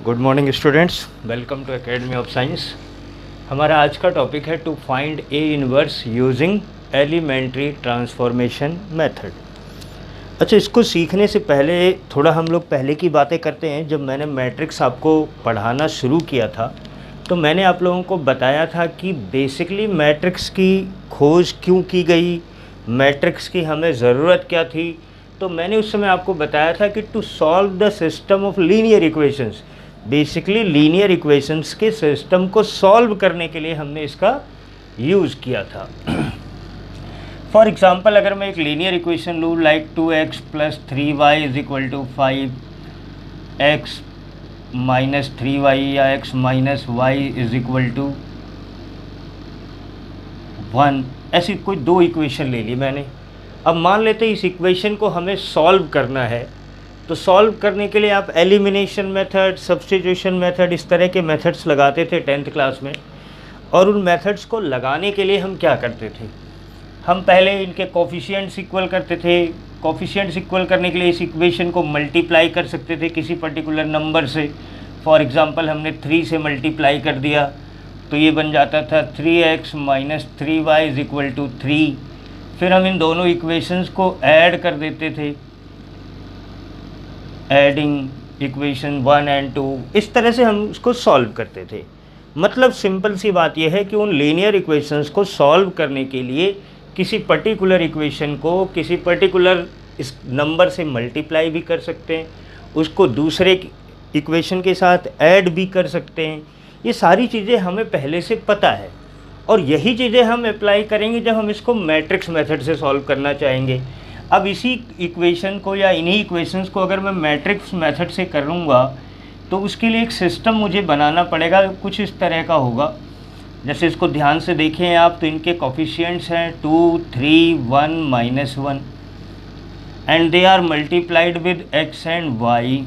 Good morning students, welcome to academy of science. हमारा आज का टॉपिक है to find a inverse using elementary transformation method. अच्छा, इसको सीखने से पहले थोड़ा हम लोग पहले की बातें करते हैं। जब मैंने मैट्रिक्स आपको पढ़ाना शुरू किया था तो मैंने आप लोगों को बताया था कि बेसिकली मैट्रिक्स की खोज क्यों की गई, मैट्रिक्स की हमें ज़रूरत क्या थी। तो मैंने उस समय आपको बताया था कि to solve the system of linear equations, basically linear equations के सिस्टम को सॉल्व करने के लिए हमने इसका यूज़ किया था। फॉर एग्ज़ाम्पल, अगर मैं एक लीनियर इक्वेशन लूँ like 2x + 3y = 5, x - 3y या x - y = 1, ऐसी कोई दो इक्वेशन ले ली मैंने। अब मान लेते हैं इस इक्वेशन को हमें सॉल्व करना है, तो सॉल्व करने के लिए आप एलिमिनेशन मेथड, सब्स्टिट्यूशन मेथड, इस तरह के मेथड्स लगाते थे 10th क्लास में। और उन मेथड्स को लगाने के लिए हम क्या करते थे, हम पहले इनके कोफिशिएंट्स इक्वल करते थे। कोफिशिएंट्स इक्वल करने के लिए इस इक्वेशन को मल्टीप्लाई कर सकते थे किसी पर्टिकुलर नंबर से। फॉर एग्ज़ाम्पल, हमने 3 से मल्टीप्लाई कर दिया तो ये बन जाता था 3x - 3y = 3। फिर हम इन दोनों इक्वेशंस को ऐड कर देते थे, एडिंग इक्वेशन 1 और 2, इस तरह से हम उसको सॉल्व करते थे। मतलब सिंपल सी बात यह है कि उन लीनियर इक्वेशंस को सॉल्व करने के लिए किसी पर्टिकुलर इक्वेशन को किसी पर्टिकुलर इस नंबर से मल्टीप्लाई भी कर सकते हैं, उसको दूसरे इक्वेशन के साथ ऐड भी कर सकते हैं। ये सारी चीज़ें हमें पहले से पता है और यही चीज़ें हम अप्लाई करेंगे जब हम इसको मैट्रिक्स मेथड से सॉल्व करना चाहेंगे। अब इसी इक्वेशन को या इन्हीं इक्वेशंस को अगर मैं मैट्रिक्स मेथड से करूँगा तो उसके लिए एक सिस्टम मुझे बनाना पड़ेगा, कुछ इस तरह का होगा। जैसे इसको ध्यान से देखें आप, तो इनके कोफिशिएंट्स हैं 2, 3, 1, -1 and they are multiplied with x and y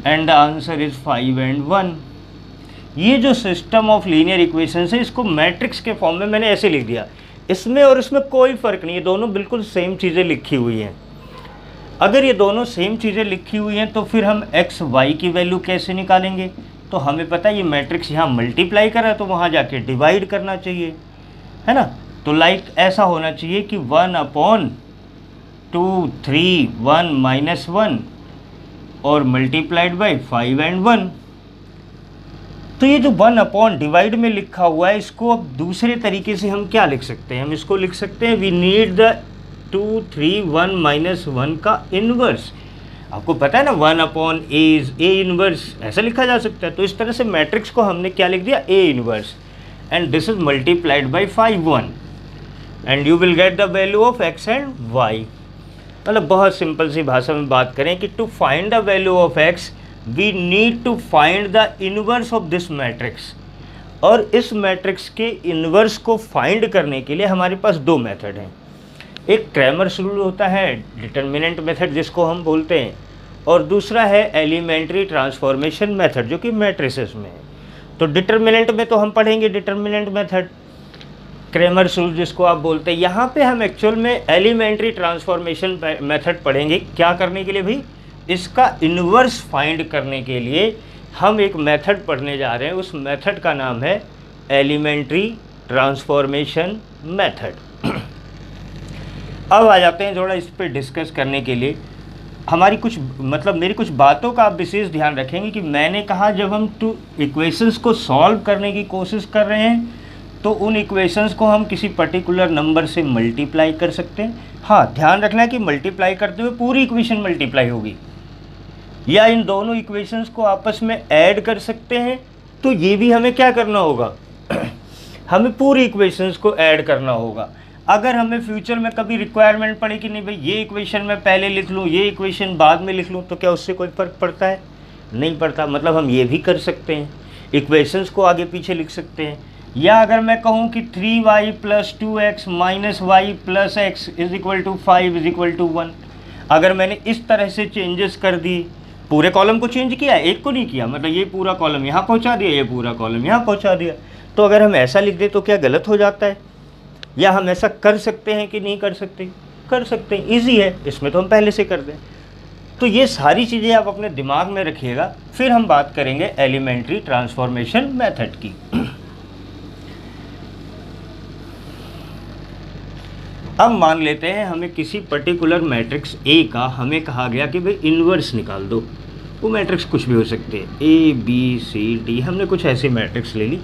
and the answer is 5 और 1। ये जो सिस्टम ऑफ लीनियर इक्वेशंस है, इसको मैट्रिक्स के फॉर्म में मैंने ऐसे लिख दिया। इसमें और इसमें कोई फ़र्क नहीं है, दोनों बिल्कुल सेम चीज़ें लिखी हुई हैं। अगर ये दोनों सेम चीज़ें लिखी हुई हैं तो फिर हम x y की वैल्यू कैसे निकालेंगे। तो हमें पता है ये मैट्रिक्स यहाँ मल्टीप्लाई कर रहा है तो वहाँ जाके डिवाइड करना चाहिए, है ना। तो लाइक ऐसा होना चाहिए कि 1/2, 3, 1 - 1 और मल्टीप्लाइड बाई 5 और 1। तो ये जो 1 डिवाइड में लिखा हुआ है, इसको अब दूसरे तरीके से हम क्या लिख सकते हैं, हम इसको लिख सकते हैं वी नीड द 2, 3, 1 - 1 का इन्वर्स। आपको पता है ना 1/a इज़ a इन्वर्स, ऐसा लिखा जा सकता है। तो इस तरह से मैट्रिक्स को हमने क्या लिख दिया, a inverse, and this is multiplied by 5, 1 and you will get the value of x and y। मतलब बहुत सिंपल सी भाषा में बात करें कि to find the value of x we need to find the inverse of this matrix. और इस matrix के इन्वर्स को फाइंड करने के लिए हमारे पास दो मेथड हैं। एक क्रैमर्स रूल होता है, डिटर्मिनेंट मेथड जिसको हम बोलते हैं, और दूसरा है एलिमेंट्री ट्रांसफॉर्मेशन मेथड जो कि मैट्रिसेस में है। तो डिटर्मिनेंट में तो हम पढ़ेंगे डिटर्मिनेंट मेथड, क्रैमर्स रूल जिसको आप बोलते हैं। यहाँ पे हम एक्चुअल में एलिमेंट्री ट्रांसफॉर्मेशन मेथड पढ़ेंगे। क्या करने के लिए भाई, इसका इन्वर्स फाइंड करने के लिए हम एक मेथड पढ़ने जा रहे हैं। उस मेथड का नाम है एलिमेंट्री ट्रांसफॉर्मेशन मेथड। अब आ जाते हैं थोड़ा इस पर डिस्कस करने के लिए। हमारी कुछ मेरी कुछ बातों का आप विशेष ध्यान रखेंगे कि मैंने कहा जब हम टू इक्वेशंस को सॉल्व करने की कोशिश कर रहे हैं तो उन इक्वेशंस को हम किसी पर्टिकुलर नंबर से मल्टीप्लाई कर सकते हैं। हाँ, ध्यान रखना है कि मल्टीप्लाई करते हुए पूरी इक्वेशन मल्टीप्लाई होगी, या इन दोनों इक्वेशंस को आपस में ऐड कर सकते हैं। तो ये भी हमें क्या करना होगा हमें पूरी इक्वेशंस को ऐड करना होगा। अगर हमें फ्यूचर में कभी रिक्वायरमेंट पड़े कि नहीं भाई ये इक्वेशन मैं पहले लिख लूँ, ये इक्वेशन बाद में लिख लूँ, तो क्या उससे कोई फ़र्क पड़ता है? नहीं पड़ता। मतलब हम ये भी कर सकते हैं, इक्वेशंस को आगे पीछे लिख सकते हैं। या अगर मैं कहूँ कि 3y + 2x - y + x = 5 = 1, अगर मैंने इस तरह से चेंजेस कर दी, पूरे कॉलम को चेंज किया, एक को नहीं किया, मतलब ये पूरा कॉलम यहाँ पहुँचा दिया, ये पूरा कॉलम यहाँ पहुँचा दिया, तो अगर हम ऐसा लिख दें तो क्या गलत हो जाता है? या हम ऐसा कर सकते हैं कि नहीं कर सकते? कर सकते हैं, ईजी है, इसमें तो हम पहले से कर दें। तो ये सारी चीज़ें आप अपने दिमाग में रखिएगा, फिर हम बात करेंगे एलिमेंट्री ट्रांसफॉर्मेशन मेथड की। अब मान लेते हैं हमें किसी पर्टिकुलर मैट्रिक्स ए का हमें कहा गया कि भाई इन्वर्स निकाल दो। वो मैट्रिक्स कुछ भी हो सकते हैं, ए बी सी डी, हमने कुछ ऐसी मैट्रिक्स ले ली।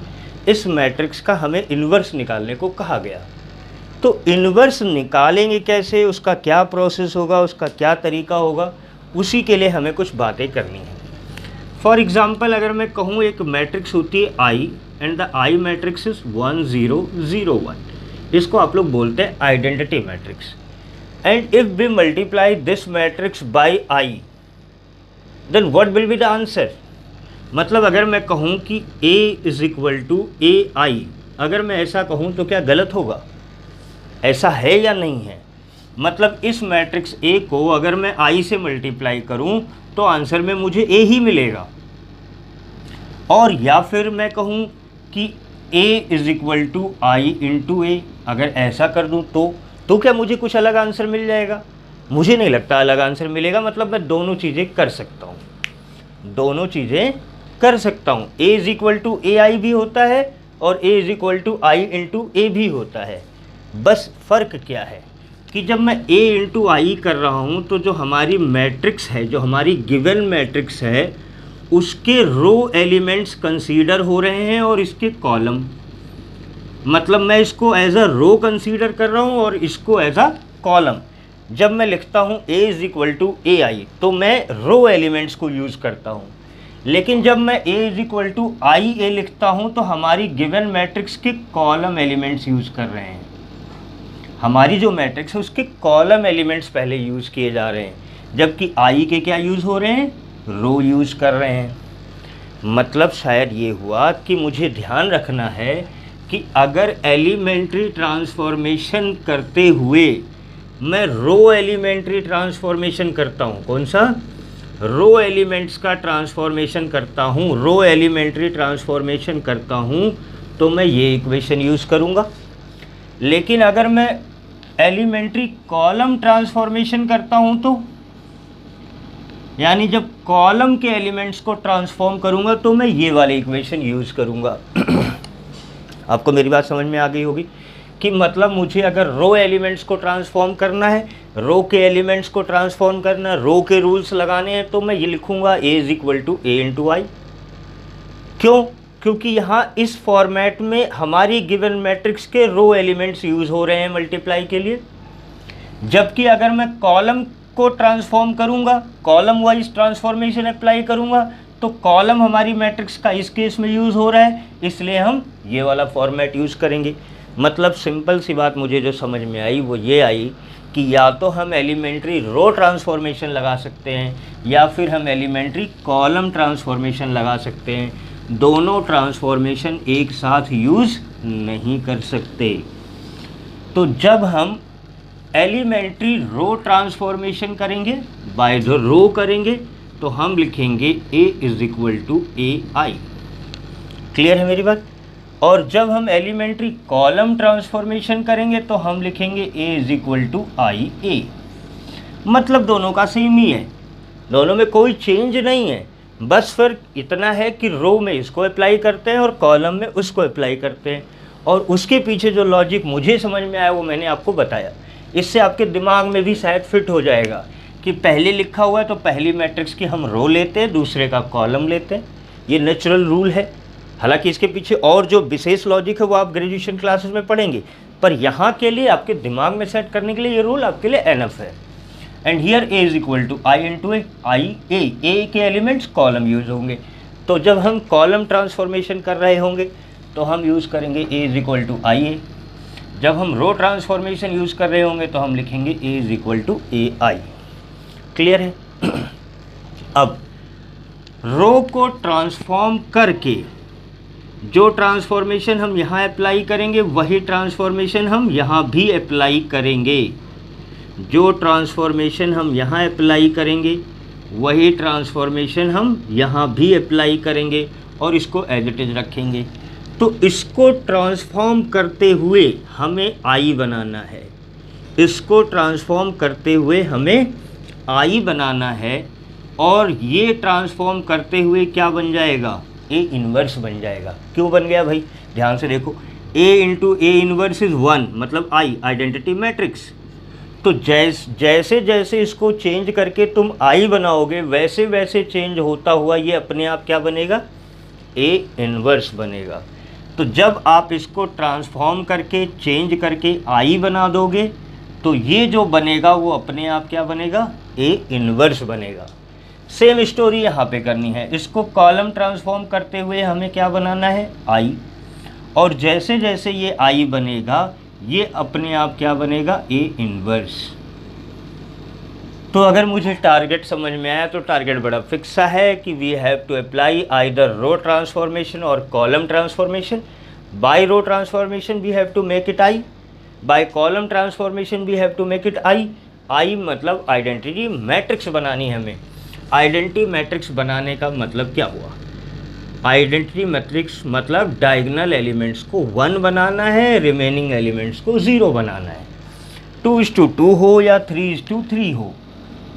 इस मैट्रिक्स का हमें इन्वर्स निकालने को कहा गया। तो इन्वर्स निकालेंगे कैसे, उसका क्या प्रोसेस होगा, उसका क्या तरीका होगा, उसी के लिए हमें कुछ बातें करनी है। फॉर एग्ज़ाम्पल अगर मैं कहूँ एक मैट्रिक्स होती है I and the I matrix is 1 0 0 1, इसको आप लोग बोलते हैं identity matrix. And if we multiply this matrix by I then what will be the answer. मतलब अगर मैं कहूँ कि a is equal to A I, अगर मैं ऐसा कहूँ तो क्या गलत होगा? ऐसा है या नहीं है? मतलब इस मैट्रिक्स A को अगर मैं I से मल्टीप्लाई करूं तो आंसर में मुझे A ही मिलेगा। और या फिर मैं कहूं कि A is equal to I into A, अगर ऐसा कर दूं तो क्या मुझे कुछ अलग आंसर मिल जाएगा? मुझे नहीं लगता अलग आंसर मिलेगा। मतलब मैं दोनों चीज़ें कर सकता हूँ, दोनों चीज़ें कर सकता हूँ। A is equal to A I भी होता है और A is equal to I into A भी होता है। बस फ़र्क क्या है कि जब मैं a इंटू आई कर रहा हूँ तो जो हमारी मैट्रिक्स है, जो हमारी गिवन मैट्रिक्स है, उसके रो एलिमेंट्स कंसीडर हो रहे हैं और इसके कॉलम। मतलब मैं इसको एज अ रो कंसीडर कर रहा हूँ और इसको एज अ कॉलम। जब मैं लिखता हूँ a is equal to A आई तो मैं रो एलिमेंट्स को यूज़ करता हूँ। लेकिन जब मैं a इज इक्वल टू आई ए लिखता हूँ तो हमारी गिवन मैट्रिक्स के कॉलम एलिमेंट्स यूज़ कर रहे हैं। हमारी जो मैट्रिक्स है उसके कॉलम एलिमेंट्स पहले यूज़ किए जा रहे हैं, जबकि आई के क्या यूज़ हो रहे हैं? रो यूज़ कर रहे हैं। मतलब शायद ये हुआ कि मुझे ध्यान रखना है कि अगर एलिमेंट्री ट्रांसफॉर्मेशन करते हुए मैं रो एलिमेंट्री ट्रांसफॉर्मेशन करता हूँ, कौन सा? रो एलिमेंट्स का ट्रांसफॉर्मेशन करता हूँ, रो एलिमेंट्री ट्रांसफॉर्मेशन करता हूँ, तो मैं ये इक्वेशन यूज़ करूँगा। लेकिन अगर मैं एलिमेंट्री कॉलम ट्रांसफॉर्मेशन करता हूं तो, यानी जब कॉलम के एलिमेंट्स को ट्रांसफॉर्म करूंगा तो मैं ये वाले इक्वेशन यूज़ करूंगा। आपको मेरी बात समझ में आ गई होगी कि मतलब मुझे अगर रो एलिमेंट्स को ट्रांसफॉर्म करना है, रो के एलिमेंट्स को ट्रांसफॉर्म करना, रो के रूल्स लगाने हैं, तो मैं ये लिखूंगा a is equal to A into I. क्यों? क्योंकि यहाँ इस फॉर्मेट में हमारी गिवन मैट्रिक्स के रो एलिमेंट्स यूज़ हो रहे हैं मल्टीप्लाई के लिए। जबकि अगर मैं कॉलम को ट्रांसफॉर्म करूँगा, कॉलम वाइज ट्रांसफॉर्मेशन अप्लाई करूँगा, तो कॉलम हमारी मैट्रिक्स का इस केस में यूज़ हो रहा है, इसलिए हम ये वाला फॉर्मेट यूज़ करेंगे। मतलब सिंपल सी बात मुझे जो समझ में आई वो ये आई कि या तो हम एलिमेंट्री रो ट्रांसफॉर्मेशन लगा सकते हैं या फिर हम एलिमेंट्री कॉलम ट्रांसफॉर्मेशन लगा सकते हैं। दोनों ट्रांसफॉर्मेशन एक साथ यूज़ नहीं कर सकते। तो जब हम एलिमेंट्री रो ट्रांसफॉर्मेशन करेंगे, बाय द रो करेंगे, तो हम लिखेंगे a is equal to A I. Clear है मेरी बात? और जब हम एलिमेंट्री कॉलम ट्रांसफॉर्मेशन करेंगे तो हम लिखेंगे a इज इक्वल टू आई ए। मतलब दोनों का सेम ही है, दोनों में कोई चेंज नहीं है। बस फ़र्क इतना है कि रो में इसको अप्लाई करते हैं और कॉलम में उसको अप्लाई करते हैं। और उसके पीछे जो लॉजिक मुझे समझ में आया वो मैंने आपको बताया। इससे आपके दिमाग में भी शायद फिट हो जाएगा कि पहले लिखा हुआ है तो पहली मैट्रिक्स की हम रो लेते हैं, दूसरे का कॉलम लेते हैं। ये नेचुरल रूल है। हालांकि इसके पीछे और जो विशेष लॉजिक है वो आप ग्रेजुएशन क्लासेस में पढ़ेंगे, पर यहाँ के लिए आपके दिमाग में सेट करने के लिए ये रूल आपके लिए एनफ है। And here a is equal to I into A, I A के एलिमेंट्स कॉलम यूज़ होंगे। तो जब हम कॉलम ट्रांसफॉर्मेशन कर रहे होंगे तो हम यूज़ करेंगे a इज इक्वल टू आई ए। जब हम रो ट्रांसफॉर्मेशन यूज़ कर रहे होंगे तो हम लिखेंगे a is equal to A I. Clear है? अब रो को ट्रांसफॉर्म करके जो ट्रांसफॉर्मेशन हम यहाँ अप्लाई करेंगे वही ट्रांसफॉर्मेशन हम यहाँ भी अप्लाई करेंगे। जो ट्रांसफॉर्मेशन हम यहाँ अप्लाई करेंगे वही ट्रांसफॉर्मेशन हम यहाँ भी अप्लाई करेंगे और इसको एज इट इज रखेंगे। तो इसको ट्रांसफॉर्म करते हुए हमें आई बनाना है, इसको ट्रांसफॉर्म करते हुए हमें आई बनाना है और ये ट्रांसफॉर्म करते हुए क्या बन जाएगा, ए इन्वर्स बन जाएगा। क्यों बन गया भाई, ध्यान से देखो, ए इंटू ए इन्वर्स इज 1, मतलब आई आइडेंटिटी मैट्रिक्स। तो जैसे जैसे इसको चेंज करके तुम आई बनाओगे वैसे वैसे चेंज होता हुआ ये अपने आप क्या बनेगा, ए इन्वर्स बनेगा। तो जब आप इसको ट्रांसफॉर्म करके चेंज करके आई बना दोगे तो ये जो बनेगा वो अपने आप क्या बनेगा, ए इन्वर्स बनेगा। सेम स्टोरी यहाँ पे करनी है, इसको कॉलम ट्रांसफॉर्म करते हुए हमें क्या बनाना है, आई, और जैसे जैसे ये आई बनेगा ये अपने आप क्या बनेगा, ए इन्वर्स। तो अगर मुझे टारगेट समझ में आया तो टारगेट बड़ा फिक्स सा है कि we have to apply either row transformation और column transformation. By row transformation we have to make it I, by column transformation we have to make it I. I मतलब आइडेंटिटी मैट्रिक्स बनानी है हमें। Identity matrix बनाने का मतलब क्या हुआ, आइडेंटिटी मैट्रिक्स मतलब डायगोनल एलिमेंट्स को 1 बनाना है, रिमेनिंग एलिमेंट्स को 0 बनाना है। 2:2 हो या 3:3 हो,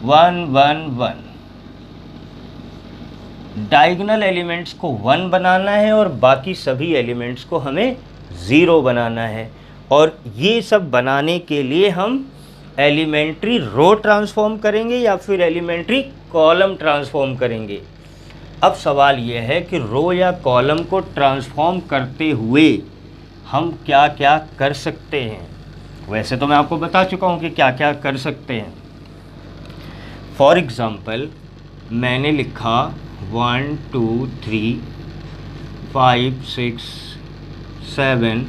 1 1 1। डायगोनल एलिमेंट्स को 1 बनाना है और बाकी सभी एलिमेंट्स को हमें 0 बनाना है। और ये सब बनाने के लिए हम एलिमेंट्री रो ट्रांसफॉर्म करेंगे या फिर एलिमेंट्री कॉलम ट्रांसफॉर्म करेंगे। अब सवाल ये है कि रो या कॉलम को ट्रांसफॉर्म करते हुए हम क्या क्या कर सकते हैं। वैसे तो मैं आपको बता चुका हूँ कि क्या क्या कर सकते हैं। फॉर एग्ज़ाम्पल मैंने लिखा 1 2 3 5 6 7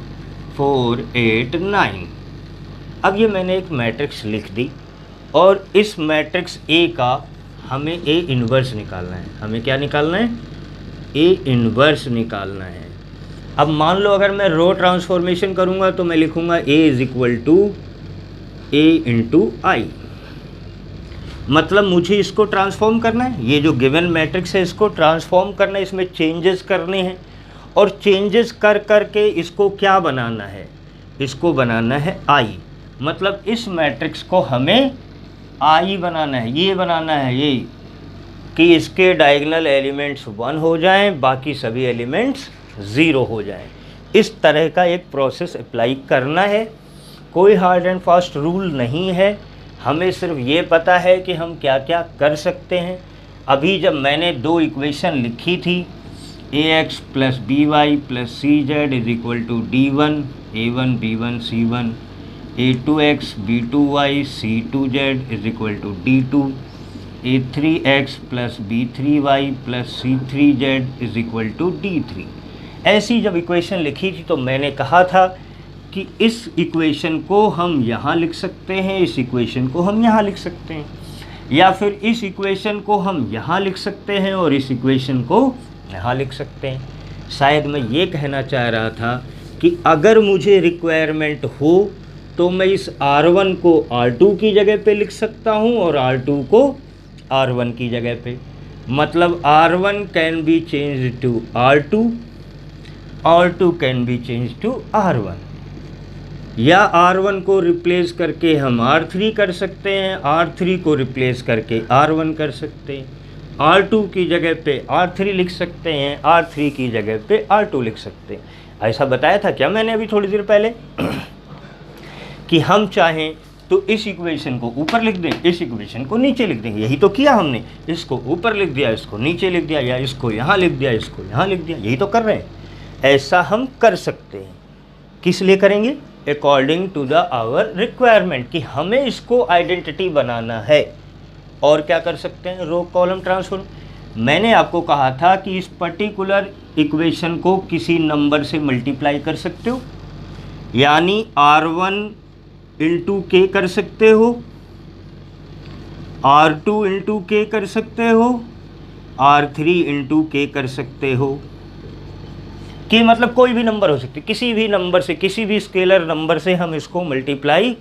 4 8 9। अब ये मैंने एक मैट्रिक्स लिख दी और इस मैट्रिक्स ए का हमें ए इन्वर्स निकालना है। हमें क्या निकालना है, ए इन्वर्स निकालना है। अब मान लो अगर मैं रो ट्रांसफॉर्मेशन करूँगा तो मैं लिखूँगा A is equal to A into I, मतलब मुझे इसको ट्रांसफॉर्म करना है। ये जो गिवन मैट्रिक्स है इसको ट्रांसफॉर्म करना है, इसमें चेंजेस करने हैं और चेंजेस कर करके इसको क्या बनाना है, इसको बनाना है आई। मतलब इस मैट्रिक्स को हमें आई बनाना है, ये बनाना है ये कि इसके डायगोनल एलिमेंट्स 1 हो जाएं, बाकी सभी एलिमेंट्स 0 हो जाएं। इस तरह का एक प्रोसेस अप्लाई करना है। कोई हार्ड एंड फास्ट रूल नहीं है, हमें सिर्फ ये पता है कि हम क्या क्या कर सकते हैं। अभी जब मैंने 2 इक्वेशन लिखी थी, ax plus B Y plus C Z is equal to D1 A1 B1 C1, A2x B2y C2z is equal to D2, A3x plus B3y plus C3z is equal to D3। ऐसी जब equation लिखी थी तो मैंने कहा था कि इस इक्वेशन को हम यहाँ लिख सकते हैं, इस इक्वेशन को हम यहाँ लिख सकते हैं, या फिर इस इक्वेशन को हम यहाँ लिख सकते हैं और इस इक्वेशन को यहाँ लिख सकते हैं। शायद मैं ये कहना चाह रहा था कि अगर मुझे रिक्वायरमेंट हो तो मैं इस R1 को R2 की जगह पे लिख सकता हूँ और R2 को R1 की जगह पे। मतलब R1 can be change to R2, R2 can be change to R1, या R1 को रिप्लेस करके हम R3 कर सकते हैं, R3 को रिप्लेस करके R1 कर सकते हैं, R2 की जगह पे R3 लिख सकते हैं, R3 की जगह पे R2 लिख सकते हैं। ऐसा बताया था क्या मैंने अभी थोड़ी देर पहले कि हम चाहें तो इस इक्वेशन को ऊपर लिख दें, इस इक्वेशन को नीचे लिख देंगे। यही तो किया हमने, इसको ऊपर लिख दिया, इसको नीचे लिख दिया, या इसको यहाँ लिख दिया, इसको यहाँ लिख दिया, यही तो कर रहे हैं। ऐसा हम कर सकते हैं। किस लिए करेंगे, according to the our requirement, कि हमें इसको आइडेंटिटी बनाना है। और क्या कर सकते हैं, रो कॉलम ट्रांसफॉर्म। मैंने आपको कहा था कि इस पर्टिकुलर इक्वेशन को किसी नंबर से मल्टीप्लाई कर सकते हो, यानी R1 इंटू के कर सकते हो, R2 इंटू के कर सकते हो, R3 इंटू के कर सकते हो। कि मतलब कोई भी नंबर हो सकती है, किसी भी नंबर से, किसी भी स्केलर नंबर से हम इसको मल्टीप्लाई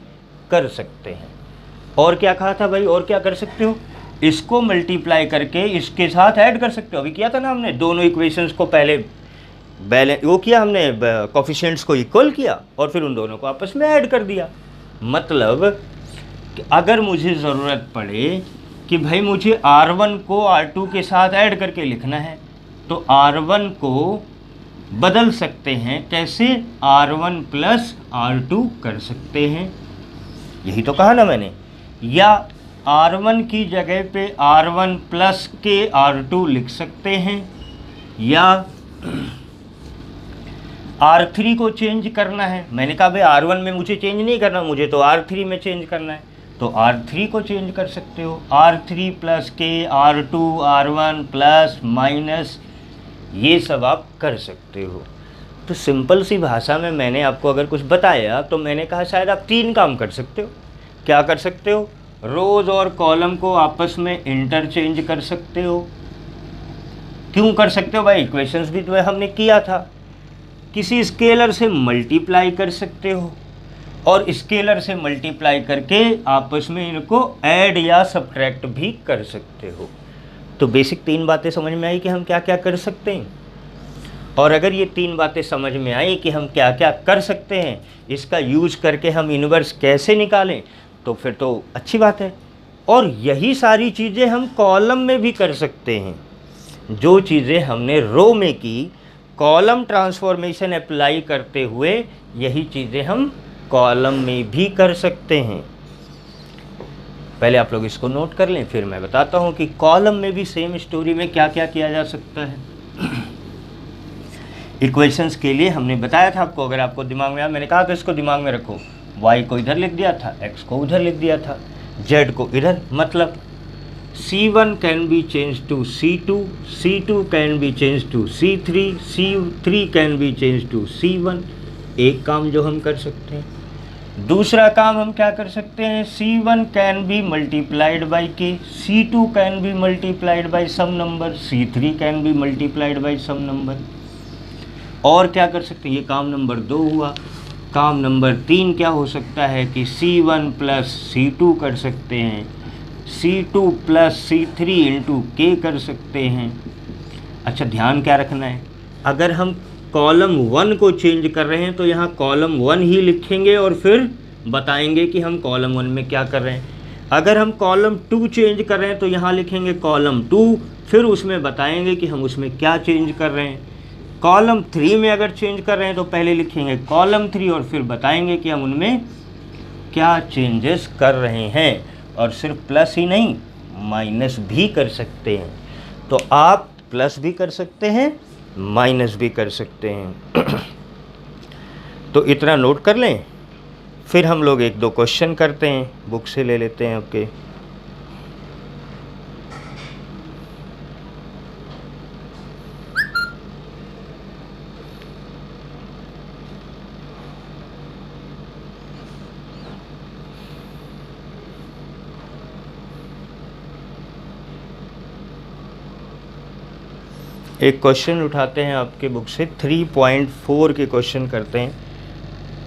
कर सकते हैं। और क्या कहा था भाई, और क्या कर सकते हो, इसको मल्टीप्लाई करके इसके साथ ऐड कर सकते हो। अभी किया था ना हमने, दोनों इक्वेशंस को पहले वो किया हमने, कोफिशिएंट्स को इक्वल किया और फिर उन दोनों को आपस में ऐड कर दिया। मतलब कि अगर मुझे ज़रूरत पड़े कि भाई मुझे R1 को R2 के साथ ऐड करके लिखना है, तो R1 को बदल सकते हैं कैसे, R1 प्लस R2 कर सकते हैं, यही तो कहा ना मैंने। या R1 की जगह पे R1 प्लस के R2 लिख सकते हैं, या R3 को चेंज करना है, मैंने कहा भाई R1 में मुझे चेंज नहीं करना, मुझे तो R3 में चेंज करना है, तो R3 को चेंज कर सकते हो, R3 प्लस के R2 R1 प्लस माइनस, ये सब आप कर सकते हो। तो सिंपल सी भाषा में मैंने आपको अगर कुछ बताया तो मैंने कहा शायद आप 3 काम कर सकते हो। क्या कर सकते हो, रोज़ और कॉलम को आपस में इंटरचेंज कर सकते हो। क्यों कर सकते हो भाई, इक्वेशंस भी तो हमने किया था। किसी स्केलर से मल्टीप्लाई कर सकते हो और स्केलर से मल्टीप्लाई करके आपस में इनको ऐड या सब्ट्रैक्ट भी कर सकते हो। तो बेसिक 3 बातें समझ में आई कि हम क्या क्या कर सकते हैं। और अगर ये 3 बातें समझ में आई कि हम क्या क्या कर सकते हैं, इसका यूज करके हम इन्वर्स कैसे निकालें, तो फिर तो अच्छी बात है। और यही सारी चीज़ें हम कॉलम में भी कर सकते हैं। जो चीज़ें हमने रो में की, कॉलम ट्रांसफॉर्मेशन अप्लाई करते हुए, यही चीज़ें हम कॉलम में भी कर सकते हैं। पहले आप लोग इसको नोट कर लें, फिर मैं बताता हूँ कि कॉलम में भी सेम स्टोरी में क्या क्या किया जा सकता है। इक्वेशंस के लिए हमने बताया था आपको, अगर आपको दिमाग में आया, मैंने कहा तो इसको दिमाग में रखो। y को इधर लिख दिया था, x को उधर लिख दिया था, z को इधर, मतलब C1 can be change to C2, C2 can be change to C3, C3 can be change to C1। एक काम जो हम कर सकते हैं। दूसरा काम हम क्या कर सकते हैं, C1 can be multiplied by K, C2 can be multiplied by some number, C3 can be multiplied by some number. और क्या कर सकते हैं, ये काम नंबर 2 हुआ। काम नंबर 3 क्या हो सकता है कि C1 प्लस C2 कर सकते हैं, C2 plus C3 into K कर सकते हैं। अच्छा, ध्यान क्या रखना है, अगर हम कॉलम 1 को चेंज कर रहे हैं तो यहाँ कॉलम 1 ही लिखेंगे और फिर बताएंगे कि हम कॉलम 1 में क्या कर रहे हैं। अगर हम कॉलम 2 चेंज कर रहे हैं तो यहाँ लिखेंगे कॉलम 2, फिर उसमें बताएंगे कि हम उसमें क्या चेंज कर रहे हैं। कॉलम 3 में अगर चेंज कर रहे हैं तो पहले लिखेंगे कॉलम 3 और फिर बताएंगे कि हम उनमें क्या चेंजेस कर रहे हैं। और सिर्फ प्लस ही नहीं, माइनस भी कर सकते हैं। तो आप प्लस भी कर सकते हैं, माइनस भी कर सकते हैं। तो इतना नोट कर लें, फिर हम लोग 1-2 क्वेश्चन करते हैं, बुक से ले लेते हैं आपके। एक क्वेश्चन उठाते हैं आपके बुक से, 3.4 के क्वेश्चन करते हैं।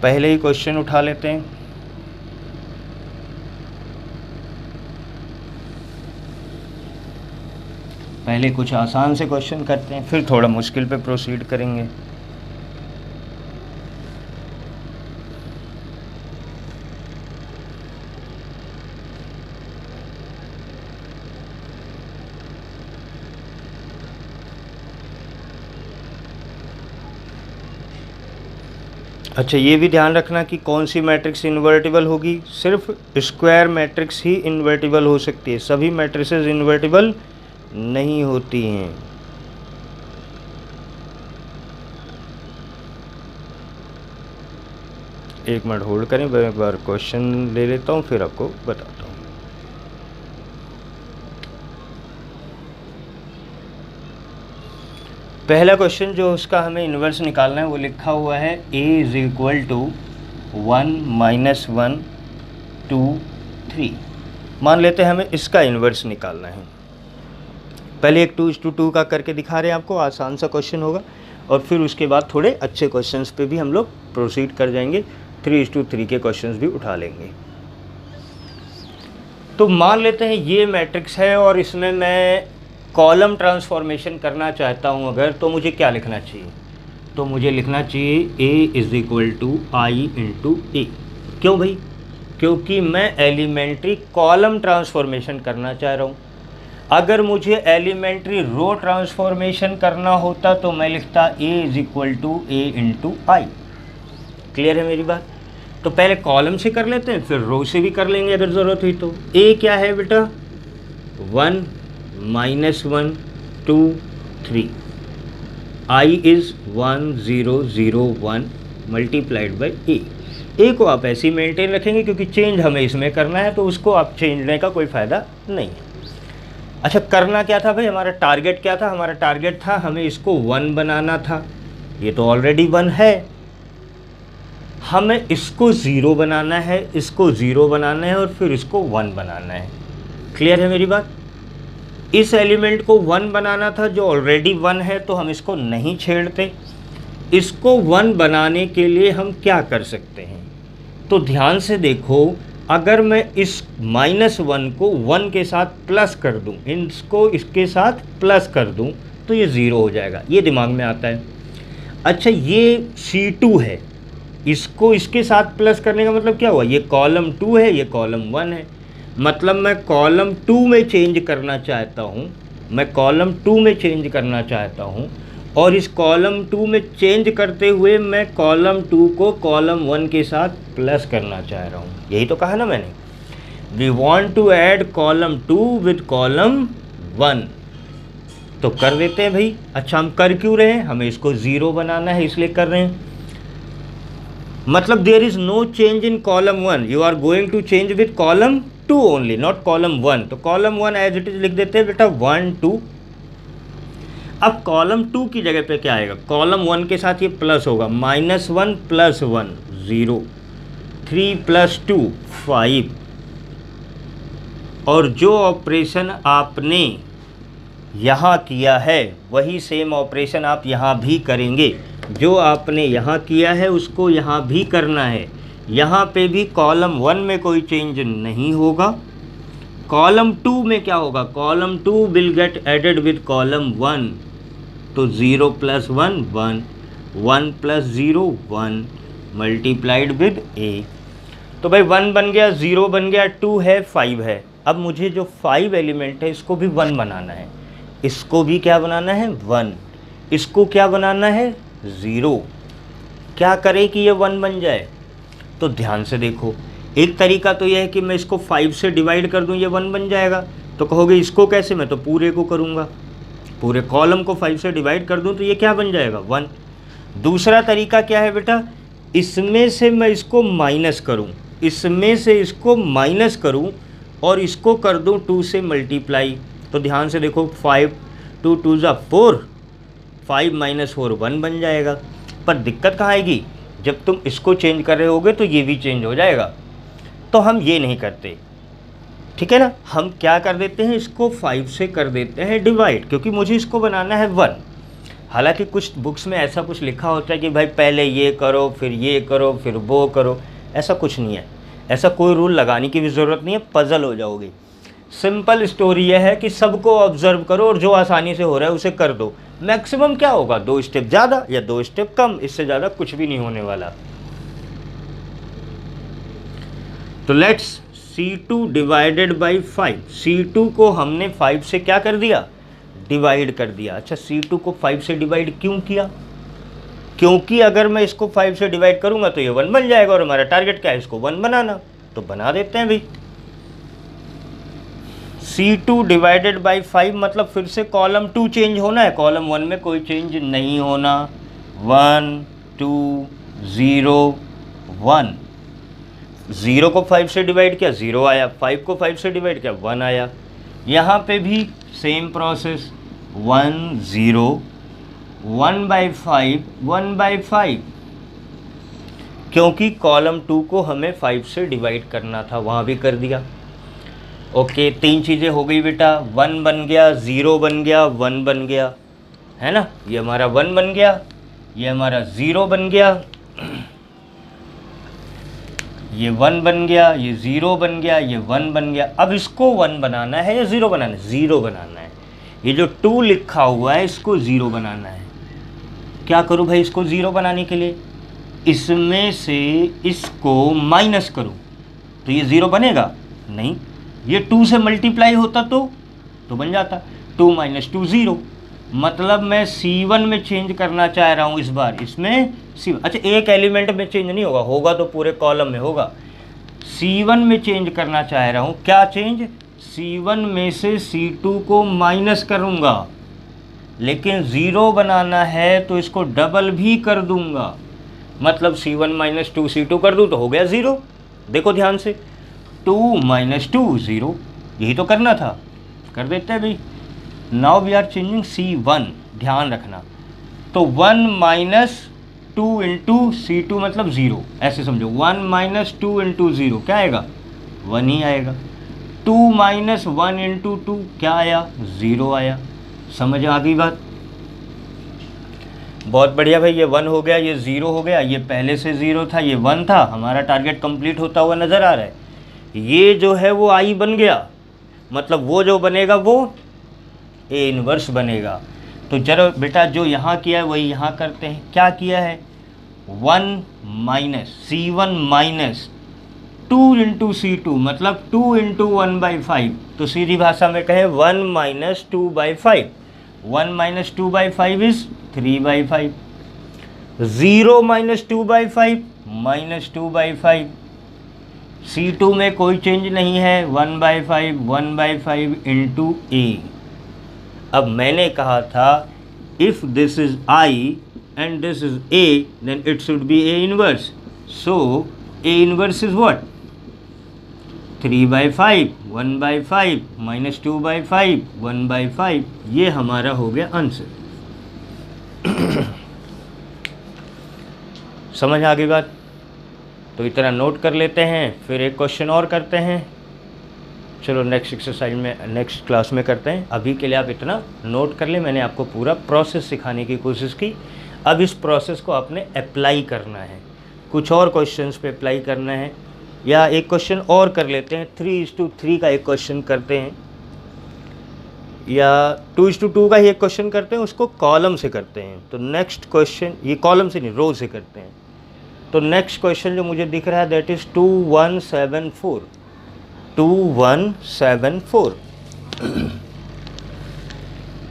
पहले ही क्वेश्चन उठा लेते हैं। पहले कुछ आसान से क्वेश्चन करते हैं, फिर थोड़ा मुश्किल पे प्रोसीड करेंगे। अच्छा, ये भी ध्यान रखना कि कौन सी मैट्रिक्स इन्वर्टिबल होगी। सिर्फ स्क्वायर मैट्रिक्स ही इन्वर्टिबल हो सकती है, सभी मैट्रिसेस इन्वर्टिबल नहीं होती हैं। एक मिनट होल्ड करें, मैं एक बार क्वेश्चन ले लेता हूँ फिर आपको बताता हूँ। पहला क्वेश्चन जो उसका हमें इन्वर्स निकालना है वो लिखा हुआ है a इज इक्वल टू 1 -1 2 3। मान लेते हैं हमें इसका इन्वर्स निकालना है। पहले एक 2:2 का करके दिखा रहे हैं आपको, आसान सा क्वेश्चन होगा, और फिर उसके बाद थोड़े अच्छे क्वेश्चंस पे भी हम लोग प्रोसीड कर जाएंगे, 3:3 के क्वेश्चंस भी उठा लेंगे। तो मान लेते हैं ये मैट्रिक्स है और इसमें मैं कॉलम ट्रांसफॉर्मेशन करना चाहता हूँ अगर, तो मुझे क्या लिखना चाहिए, तो मुझे लिखना चाहिए a is equal to i into A. क्यों भाई, क्योंकि मैं एलिमेंट्री कॉलम ट्रांसफॉर्मेशन करना चाह रहा हूँ। अगर मुझे एलिमेंट्री रो ट्रांसफॉर्मेशन करना होता तो मैं लिखता A is equal to A into I. Clear है मेरी बात? तो पहले कॉलम से कर लेते हैं, फिर रो से भी कर लेंगे अगर ज़रूरत हुई तो। A क्या है बेटा? 1 -1 2 3। I इज़ 1 0 0 1 मल्टीप्लाइड बाई ए को आप ऐसे ही मेंटेन रखेंगे क्योंकि चेंज हमें इसमें करना है, तो उसको आप चेंज लेने का कोई फ़ायदा नहीं है। अच्छा, करना क्या था भाई? हमारा टारगेट क्या था? हमारा टारगेट था हमें इसको 1 बनाना था। ये तो ऑलरेडी 1 है। हमें इसको 0 बनाना है, इसको 0 बनाना है और फिर इसको 1 बनाना है। क्लियर है मेरी बात? इस एलिमेंट को 1 बनाना था जो ऑलरेडी 1 है, तो हम इसको नहीं छेड़ते। इसको 1 बनाने के लिए हम क्या कर सकते हैं? तो ध्यान से देखो, अगर मैं इस -1 को 1 के साथ प्लस कर दूं, इसको इसके साथ प्लस कर दूं, तो ये 0 हो जाएगा। ये दिमाग में आता है। अच्छा, ये C2 है, इसको इसके साथ प्लस करने का मतलब क्या हुआ? ये कॉलम 2 है, ये कॉलम 1 है। मतलब मैं कॉलम 2 में चेंज करना चाहता हूँ, मैं कॉलम 2 में चेंज करना चाहता हूँ, और इस कॉलम 2 में चेंज करते हुए मैं कॉलम 2 को कॉलम 1 के साथ प्लस करना चाह रहा हूँ। यही तो कहा ना मैंने, we want to add column 2 with column 1। तो कर देते हैं भाई। अच्छा, हम कर क्यों रहे हैं? हमें इसको 0 बनाना है, इसलिए कर रहे हैं। मतलब there is no change in column 1, you are going to change with column 2 only, not column 1। तो कॉलम 1 एज इट इज लिख देते हैं बेटा 1 2। अब कॉलम 2 की जगह पे क्या आएगा? कॉलम 1 के साथ ये प्लस होगा, -1 + 1 0, 3 + 2 5। और जो ऑपरेशन आपने यहाँ किया है वही सेम ऑपरेशन आप यहाँ भी करेंगे। जो आपने यहाँ किया है उसको यहाँ भी करना है। यहाँ पे भी कॉलम 1 में कोई चेंज नहीं होगा। कॉलम 2 में क्या होगा? Column 2 will get added with column 1। तो 0 + 1 1, 1 + 0 1 मल्टीप्लाइड विद A। तो भाई 1 बन गया, 0 बन गया, 2 है, 5 है। अब मुझे जो 5 एलिमेंट है इसको भी 1 बनाना है। इसको भी क्या बनाना है? 1। इसको क्या बनाना है? 0। क्या करे कि ये 1 बन जाए? तो ध्यान से देखो, एक तरीका तो यह है कि मैं इसको 5 से डिवाइड कर दूं, ये 1 बन जाएगा। तो कहोगे इसको कैसे? मैं तो पूरे को करूँगा, पूरे कॉलम को 5 से डिवाइड कर दूं तो ये क्या बन जाएगा? 1। दूसरा तरीका क्या है बेटा? इसमें से मैं इसको माइनस करूं, इसमें से इसको माइनस करूं और इसको कर दूं 2 से मल्टीप्लाई। तो ध्यान से देखो, 5 2 2 4, 5 - 4 1 बन जाएगा। पर दिक्कत कहाँ आएगी? जब तुम इसको चेंज कर रहे होगे तो ये भी चेंज हो जाएगा। तो हम ये नहीं करते, ठीक है ना। हम क्या कर देते हैं? इसको 5 से कर देते हैं डिवाइड, क्योंकि मुझे इसको बनाना है 1। हालांकि कुछ बुक्स में ऐसा कुछ लिखा होता है कि भाई पहले ये करो, फिर ये करो, फिर वो करो। ऐसा कुछ नहीं है, ऐसा कोई रूल लगाने की भी ज़रूरत नहीं है, पजल हो जाओगे। सिंपल स्टोरी यह है कि सबको ऑब्जर्व करो और जो आसानी से हो रहा है उसे कर दो। मैक्सिमम क्या होगा? 2 स्टेप ज़्यादा या 2 स्टेप कम, इससे ज़्यादा कुछ भी नहीं होने वाला। तो let's C2 divided by 5। C2 को हमने 5 से क्या कर दिया? डिवाइड कर दिया। अच्छा, C2 को 5 से डिवाइड क्यों किया? क्योंकि अगर मैं इसको 5 से डिवाइड करूंगा तो ये 1 बन जाएगा और हमारा टारगेट क्या है? इसको 1 बनाना। तो बना देते हैं भाई। C2 डिवाइडेड बाई 5 मतलब फिर से कॉलम 2 चेंज होना है, कॉलम 1 में कोई चेंज नहीं होना। 1 2 0 1। 0 को 5 से डिवाइड किया, 0 आया। 5 को 5 से डिवाइड किया, 1 आया। यहाँ पे भी सेम प्रोसेस, 1 0 1/5 1/5, क्योंकि कॉलम 2 को हमें 5 से डिवाइड करना था, वहाँ भी कर दिया। ओके, 3 चीज़ें हो गई बेटा। 1 बन गया, 0 बन गया, 1 बन गया, है ना। ये हमारा 1 बन गया, ये हमारा 0 बन गया, ये 1 बन गया, ये 0 बन गया, ये 1 बन गया। अब इसको 1 बनाना है या 0 बनाना है? 0 बनाना है। ये जो 2 लिखा हुआ है इसको 0 बनाना है। क्या करूँ भाई इसको 0 बनाने के लिए? इसमें से इसको माइनस करूँ तो ये 0 बनेगा नहीं, ये 2 से मल्टीप्लाई होता तो बन जाता 2 - 2 0। मतलब मैं C1 में चेंज करना चाह रहा हूँ इस बार, इसमें C1, अच्छा एक एलिमेंट में चेंज नहीं होगा, होगा तो पूरे कॉलम में होगा। C1 में चेंज करना चाह रहा हूँ, क्या चेंज, C1 में से C2 को माइनस करूँगा, लेकिन 0 बनाना है तो इसको डबल भी कर दूँगा, मतलब C1 - 2 C2 कर दूँ तो हो गया 0। देखो ध्यान से, 2 - 2 0, यही तो करना था, कर देते हैं भाई। Now we are changing C1, ध्यान रखना, तो 1 - 2 इंटू C2 मतलब 0, ऐसे समझो 1 - 2 इंटू 0 क्या आएगा, 1 ही आएगा। 2 - 1 इंटू 2 क्या आया, 0 आया। समझ आ गई बात, बहुत बढ़िया भाई, ये 1 हो गया, ये 0 हो गया, ये पहले से 0 था, ये 1 था, हमारा टारगेट कंप्लीट होता हुआ नज़र आ रहा है। ये जो है वो I बन गया, मतलब वो जो बनेगा वो A इन्वर्स बनेगा। तो चलो बेटा जो यहाँ किया है वही यहाँ करते हैं। क्या किया है, 1 minus C1 minus 2 into C2 मतलब 2 इंटू 1/5, तो सीधी भाषा में कहें 1 - 2/5, 1 - 2/5 इज़ 3/5, 0 - 2/5 -2/5, C2 में कोई चेंज नहीं है, 1/5 इंटू A। अब मैंने कहा था if this is I and this is A then it should be A inverse, so A inverse is what, 3/5, 1/5 -2/5 1/5, ये हमारा हो गया आंसर। समझ आ गई बात, तो इतना नोट कर लेते हैं, फिर एक क्वेश्चन और करते हैं। चलो नेक्स्ट एक्सरसाइज में नेक्स्ट क्लास में करते हैं, अभी के लिए आप इतना नोट कर लें। मैंने आपको पूरा प्रोसेस सिखाने की कोशिश की, अब इस प्रोसेस को आपने अप्लाई करना है, कुछ और क्वेश्चंस पे अप्लाई करना है, या एक क्वेश्चन और कर लेते हैं, 3:3 का एक क्वेश्चन करते हैं, या 2:2 का ही एक क्वेश्चन करते हैं, उसको कॉलम से करते हैं। तो नेक्स्ट क्वेश्चन, ये कॉलम से नहीं रो से करते हैं। तो नेक्स्ट क्वेश्चन जो मुझे दिख रहा है दैट इज़ 2174, 2174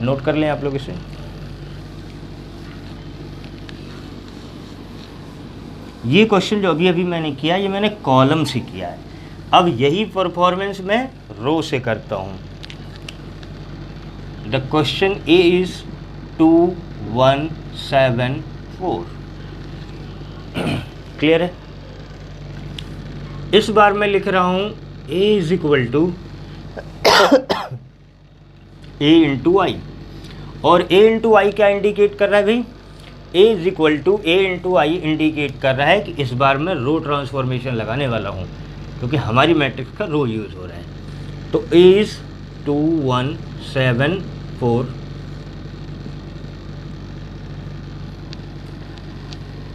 नोट कर लें आप लोग इसे। ये क्वेश्चन जो अभी अभी मैंने किया, ये मैंने कॉलम से किया है, अब यही परफॉर्मेंस मैं रो से करता हूँ। The question A is 2174, clear है। इस बार मैं लिख रहा हूँ A is equal to A into I, और A इंटू आई क्या इंडिकेट कर रहा है भाई, A is equal to A into I indicate कर रहा है कि इस बार मैं रो ट्रांसफॉर्मेशन लगाने वाला हूँ, क्योंकि हमारी मैट्रिक्स का रो यूज़ हो रहा है। तो A इज़ 2174,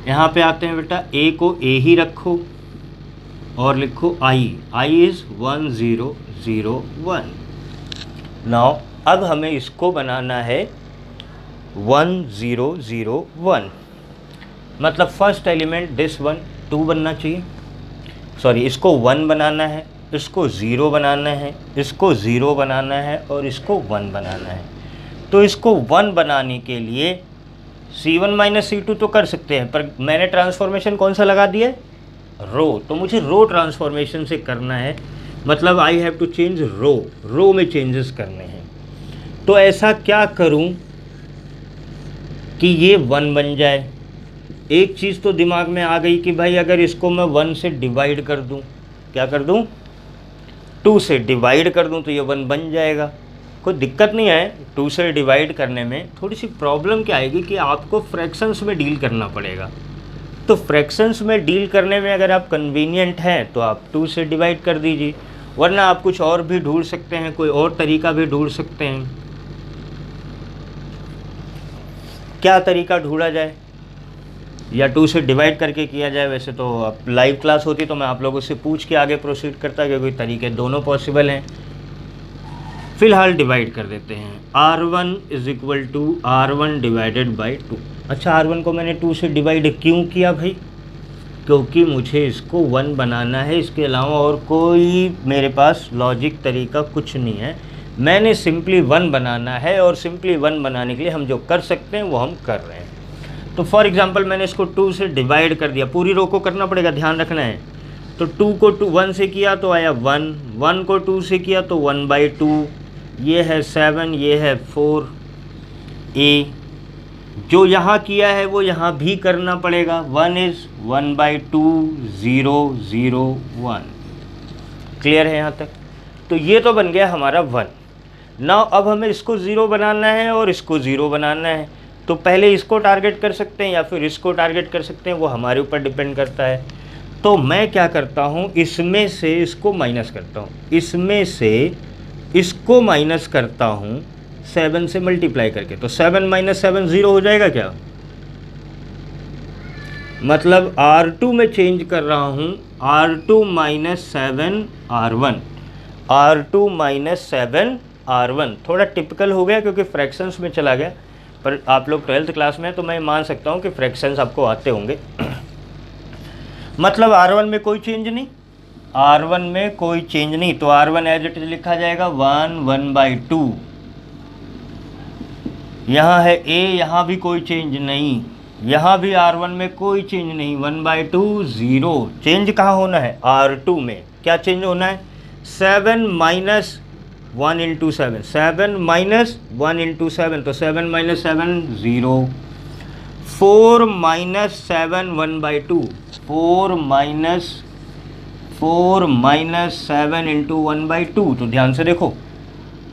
यहाँ पे आते हैं बेटा, A को A ही रखो और लिखो I इज़ 1001। नाउ अब हमें इसको बनाना है 1001, मतलब फर्स्ट एलिमेंट दिस 1 2 बनना चाहिए, सॉरी इसको 1 बनाना है, इसको 0 बनाना है, इसको 0 बनाना है और इसको 1 बनाना है। तो इसको 1 बनाने के लिए C1 - C2 तो कर सकते हैं, पर मैंने ट्रांसफॉर्मेशन कौन सा लगा दिया है, रो, तो मुझे रो ट्रांसफॉर्मेशन से करना है, मतलब आई हैव टू चेंज रो में चेंजेस करने हैं। तो ऐसा क्या करूं कि ये 1 बन जाए। एक चीज़ तो दिमाग में आ गई कि भाई अगर इसको मैं 1 से डिवाइड कर दूं, क्या कर दूं, 2 से डिवाइड कर दूं तो ये 1 बन जाएगा, कोई दिक्कत नहीं है। 2 से डिवाइड करने में थोड़ी सी प्रॉब्लम क्या आएगी कि आपको फ्रैक्शंस में डील करना पड़ेगा। तो फ्रैक्शंस में डील करने में अगर आप कन्वीनियंट हैं तो आप 2 से डिवाइड कर दीजिए, वरना आप कुछ और भी ढूंढ सकते हैं, कोई और तरीका भी ढूंढ सकते हैं। क्या तरीका ढूंढा जाए, या 2 से डिवाइड करके किया जाए। वैसे तो अब लाइव क्लास होती तो मैं आप लोगों से पूछ के आगे प्रोसीड करता, क्योंकि तरीके दोनों पॉसिबल हैं। फिलहाल डिवाइड कर देते हैं, R1 is equal to R1 divided by 2। अच्छा, R1 को मैंने 2 से डिवाइड क्यों किया भाई, क्योंकि मुझे इसको 1 बनाना है, इसके अलावा और कोई मेरे पास लॉजिक तरीका कुछ नहीं है। मैंने सिंपली 1 बनाना है और सिंपली 1 बनाने के लिए हम जो कर सकते हैं वो हम कर रहे हैं। तो फॉर एग्जांपल मैंने इसको 2 से डिवाइड कर दिया, पूरी रो को करना पड़ेगा, ध्यान रखना है। तो 2 को 1 से किया तो आया 1, 1 को 2 से किया तो 1/2, ये है 7, ये है 4 a। जो यहाँ किया है वो यहाँ भी करना पड़ेगा। 1 इज़ 1/2, 0 0 1। क्लियर है यहाँ तक? तो ये तो बन गया हमारा 1। नाउ अब हमें इसको 0 बनाना है और इसको 0 बनाना है, तो पहले इसको टारगेट कर सकते हैं या फिर इसको टारगेट कर सकते हैं, वो हमारे ऊपर डिपेंड करता है। तो मैं क्या करता हूँ, इसमें से इसको माइनस करता हूँ, इसमें से इसको माइनस करता हूँ 7 से मल्टीप्लाई करके। तो 7 - 7 0 हो जाएगा क्या? मतलब R2 में चेंज कर रहा हूँ, R2 - 7 R1, R2 - 7 R1। थोड़ा टिपिकल हो गया क्योंकि फ्रैक्शंस में चला गया, पर आप लोग 12th क्लास में हैं तो मैं मान सकता हूँ कि फ्रैक्शंस आपको आते होंगे। मतलब R1 में कोई चेंज नहीं, R1 में कोई चेंज नहीं, तो R1 एज इट इज लिखा जाएगा 1 1/2। यहाँ है A, यहाँ भी कोई चेंज नहीं, यहाँ भी R1 में कोई चेंज नहीं, 1/2 0। चेंज कहाँ होना है? R2 में। क्या चेंज होना है? 7 - 1 × 7, 7 - 1 × 7, तो 7 - 7 0। 4 - 7 1/2, 4 - 7 × 1/2। तो ध्यान से देखो,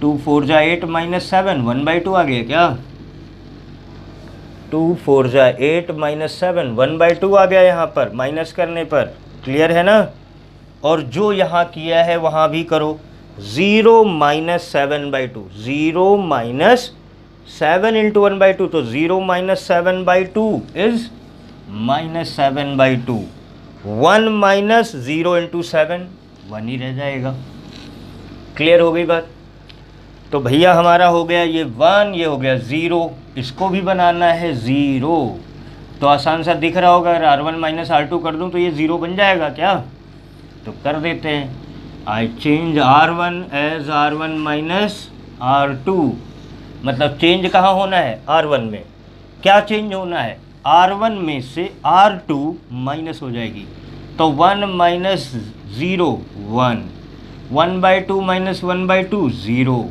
2 4 जा 8 - 7 1/2 आ गया क्या? 2 4 जा 8 - 7 1/2 आ गया यहाँ पर माइनस करने पर। क्लियर है ना? और जो यहाँ किया है वहाँ भी करो। 0 - 7/2, 0 - 7 × 1/2, तो 0 - 7/2 इज -7/2। 1 - 0 × 7 1 ही रह जाएगा। क्लियर हो गई बात? तो भैया हमारा हो गया ये 1, ये हो गया 0, इसको भी बनाना है 0। तो आसान सा दिख रहा होगा, अगर R1 - R2 कर दूं तो ये 0 बन जाएगा क्या? तो कर देते हैं। I change R1 as R1 - R2। मतलब चेंज कहाँ होना है? R1 में। क्या चेंज होना है? R1 में से R2 माइनस हो जाएगी, तो 1 - 0 1, 1/2 - 1/2 0।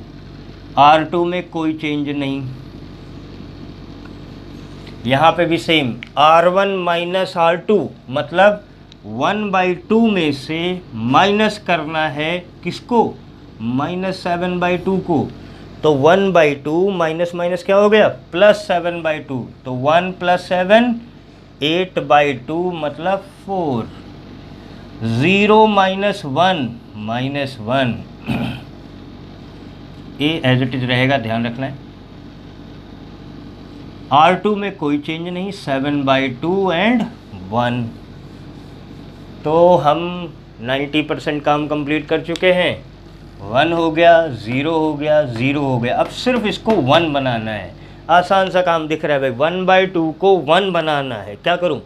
R2 में कोई चेंज नहीं। यहाँ पे भी सेम, R1 - R2 मतलब 1/2 में से माइनस करना है किसको? -7/2 को। तो 1/2 माइनस माइनस क्या हो गया? +7/2। तो 1 + 7 8/2 मतलब 4। 0 - 1 -1 ए एज इट इज रहेगा, ध्यान रखना है। R2 में कोई चेंज नहीं, 7/2 एंड 1। तो हम 90% काम कंप्लीट कर चुके हैं। 1 हो गया, 0 हो गया, 0 हो गया। अब सिर्फ इसको 1 बनाना है। आसान सा काम दिख रहा है भाई, 1/2 को 1 बनाना है। क्या करूं?